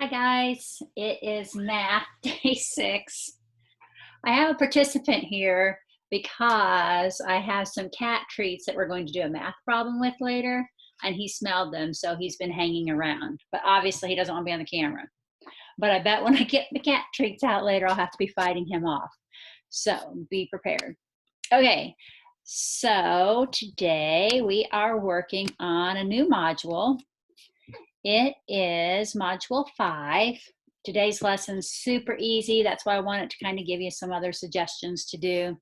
Hi guys, it is math day 6. I have a participant here because I have some cat treats that we're going to do a math problem with later, and he smelled them, so he's been hanging around. But obviously he doesn't want to be on the camera. But I bet when I get the cat treats out later, I'll have to be fighting him off. So be prepared. Okay, so today we are working on a new module. It is module 5. Today's lesson's super easy. That's why I wanted to kind of give you some other suggestions to do.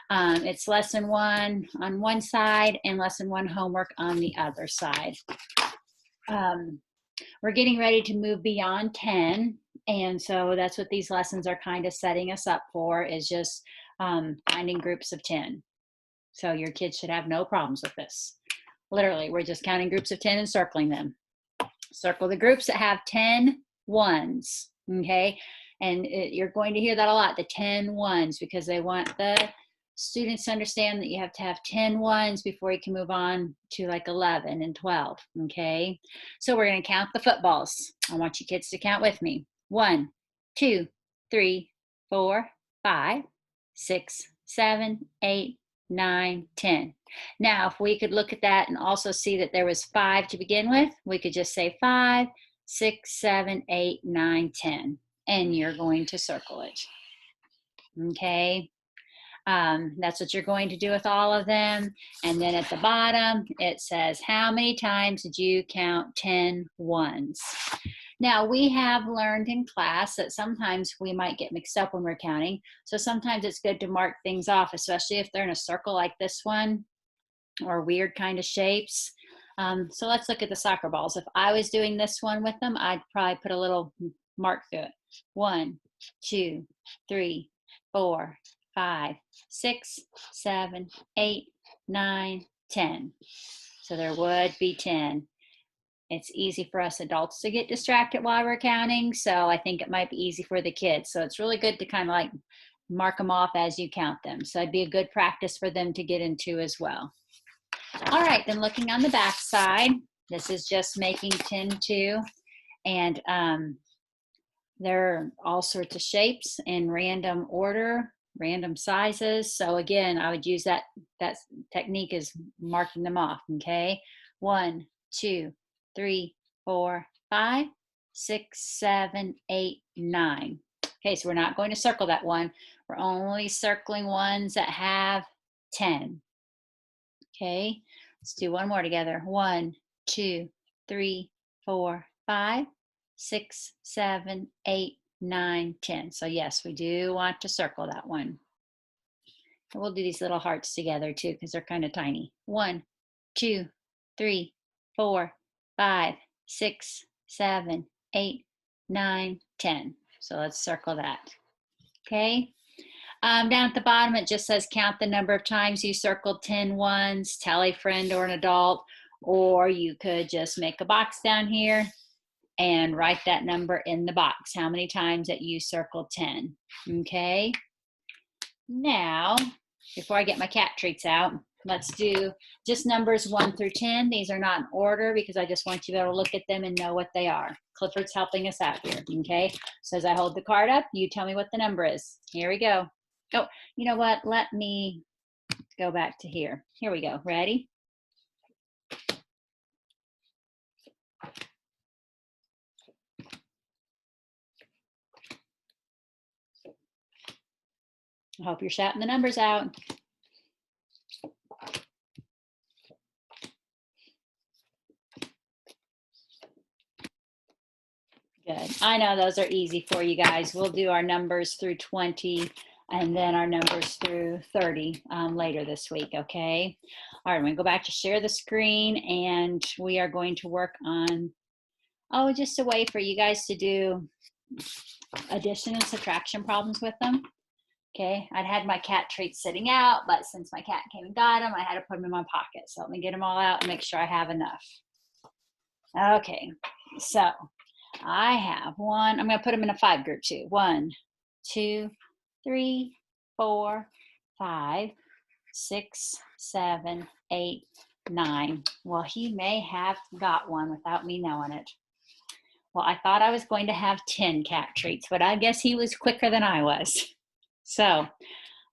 It's lesson 1 on one side and lesson 1 homework on the other side. We're getting ready to move beyond 10. And so that's what these lessons are kind of setting us up for, is just finding groups of 10. So your kids should have no problems with this. Literally, we're just counting groups of 10 and circling them. Circle the groups that have 10 ones, okay? And you're going to hear that a lot, the 10 ones, because they want the students to understand that you have to have 10 ones before you can move on to like 11 and 12, okay? So we're going to count the footballs. I want you kids to count with me. 1, 2, 3, 4, 5, 6, 7, 8, 9, 10. Now, if we could look at that and also see that there was 5 to begin with, we could just say 5, 6, 7, 8, 9, 10, and you're going to circle it. Okay? That's what you're going to do with all of them. And then at the bottom, it says, how many times did you count 10 ones? Now, we have learned in class that sometimes we might get mixed up when we're counting. So sometimes it's good to mark things off, especially if they're in a circle like this one or weird kind of shapes. So let's look at the soccer balls. If I was doing this one with them, I'd probably put a little mark through it. 1, 2, 3, 4, 5, 6, 7, 8, 9, 10. So there would be 10. It's easy for us adults to get distracted while we're counting, so I think it might be easy for the kids. So it's really good to kind of like mark them off as you count them. So it'd be a good practice for them to get into as well. All right, then looking on the back side, this is just making 10 too. And there are all sorts of shapes in random order, random sizes. So again, I would use that technique is marking them off, okay? 1, 2, 3, 4, 5, 6, 7, 8, 9. Okay, so we're not going to circle that one. We're only circling ones that have 10. Okay, let's do one more together. 1, 2, 3, 4, 5, 6, 7, 8, 9, 10. So yes, we do want to circle that one. And we'll do these little hearts together too, because they're kind of tiny. 1, 2, 3, 4, 5, 6, 7, 8, 9, 10. So let's circle that. Okay. Down at the bottom, it just says count the number of times you circled 10 ones, tell a friend or an adult, or you could just make a box down here and write that number in the box, how many times that you circled 10, okay? Now, before I get my cat treats out, let's do just numbers 1 through 10. These are not in order because I just want you to be able to look at them and know what they are. Clifford's helping us out here, okay? So as I hold the card up, you tell me what the number is. Here we go. Oh, you know what? Let me go back to here. Here we go. Ready? I hope you're shouting the numbers out. Good. I know those are easy for you guys. We'll do our numbers through 20 and then our numbers through 30 later this week, okay? All right, I'm gonna go back to share the screen and we are going to work on, just a way for you guys to do addition and subtraction problems with them. Okay, I'd had my cat treats sitting out, but since my cat came and got them, I had to put them in my pocket. So let me get them all out and make sure I have enough. Okay, so I have one. I'm going to put them in a 5 group too. 1, 2, 3, 4, 5, 6, 7, 8, 9. Well, he may have got one without me knowing it. Well, I thought I was going to have 10 cat treats, but I guess he was quicker than I was. So,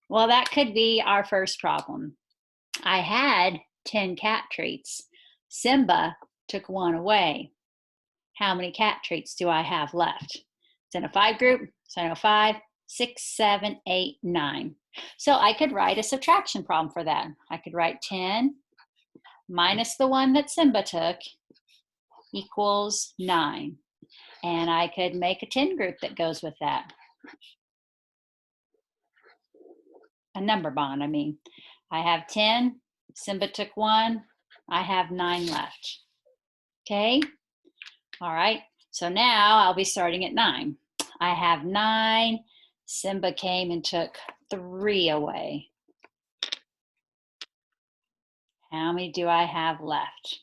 well, that could be our first problem. I had 10 cat treats. Simba took one away. How many cat treats do I have left? It's in a 5 group, so I know 5, 6, 7, 8, 9. So I could write a subtraction problem for that. I could write 10 minus the one that Simba took equals 9. And I could make a 10 group that goes with that. A number bond, I mean. I have 10, Simba took 1, I have 9 left. Okay? All right, so now I'll be starting at 9. I have 9, Simba came and took 3 away. How many do I have left?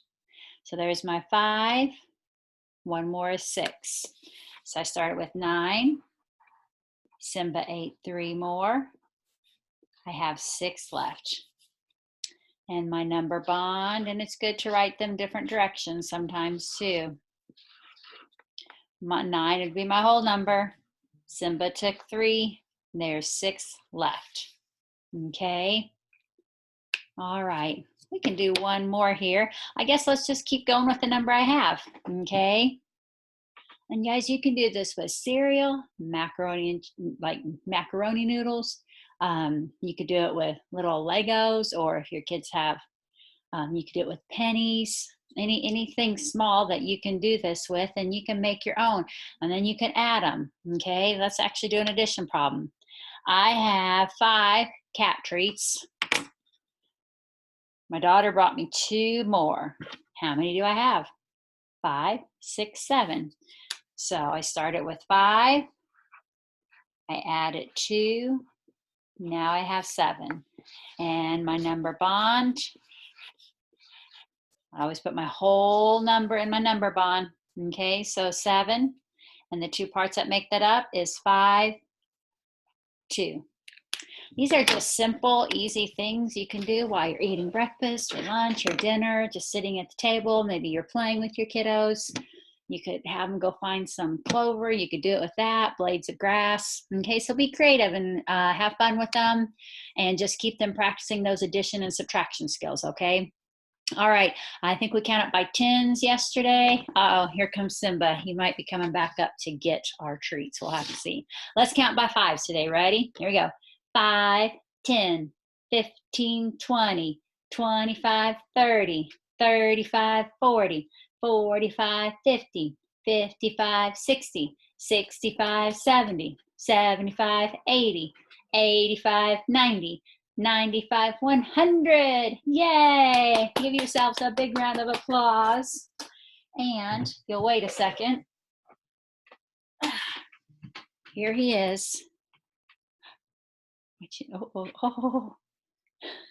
So there's my 5, one more is 6. So I started with 9, Simba ate 3 more, I have 6 left. And my number bond, and it's good to write them different directions sometimes too. My 9 would be my whole number. Simba took 3, there's 6 left. Okay, all right, we can do one more here. I guess let's just keep going with the number I have. Okay, and guys, you can do this with cereal, macaroni, like macaroni noodles. You could do it with little Legos, or if your kids have, you could do it with pennies. Anything small that you can do this with, and you can make your own, and then you can add them. Okay, let's actually do an addition problem. I have 5 cat treats. My daughter brought me 2 more. How many do I have? 5, 6, 7. So I started with 5. I added 2. Now I have 7. And my number bond, I always put my whole number in my number bond. Okay, so 7. And the 2 parts that make that up is 5, 2. These are just simple, easy things you can do while you're eating breakfast or lunch or dinner, just sitting at the table. Maybe you're playing with your kiddos. You could have them go find some clover. You could do it with that, blades of grass. Okay, so be creative and have fun with them, and just keep them practicing those addition and subtraction skills, okay? All right, I think we counted by 10s yesterday. Uh-oh, here comes Simba. He might be coming back up to get our treats. We'll have to see. Let's count by 5s today. Ready? Here we go. 5, 10, 15, 20, 25, 30, 35, 40, 45, 50, 55, 60, 65, 70, 75, 80, 85, 90, 95, 100. Yay! Give yourselves a big round of applause. And you'll wait a second. Here he is. Oh, oh, oh.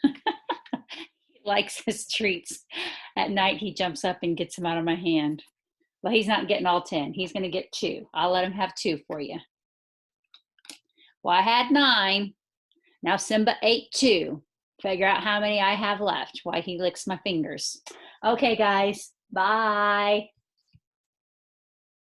He likes his treats. At night, he jumps up and gets them out of my hand. Well, he's not getting all 10. He's going to get 2. I'll let him have 2 for you. Well, I had 9. Now Simba ate 2. Figure out how many I have left while he licks my fingers. Okay, guys. Bye.